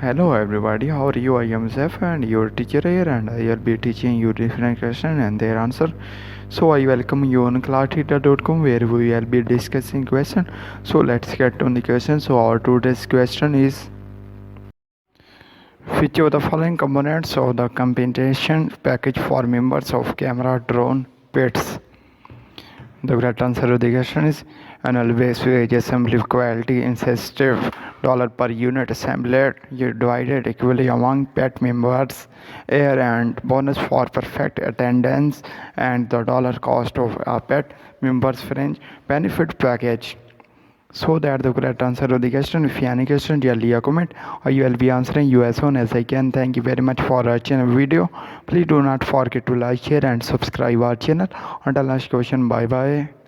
Hello everybody, how are you? I am Zef and your teacher here, and I will be teaching you different questions and their answer. So I welcome you on classtheta.com where we will be discussing question. So let's get on the question. So our today's question is, which of the following components of the compensation package for members of camera drone pets? The correct answer to the question is annual base wage assembly quality incentive dollar per unit assembled divided equally among pet members, air and bonus for perfect attendance, and the dollar cost of a pet member's fringe benefit package. So that the correct answer to the question. If you have any question, leave a comment. I will be answering you as soon as I can. Thank you very much for watching the video. Please do not forget to like, share and subscribe our channel. Until next question, bye bye.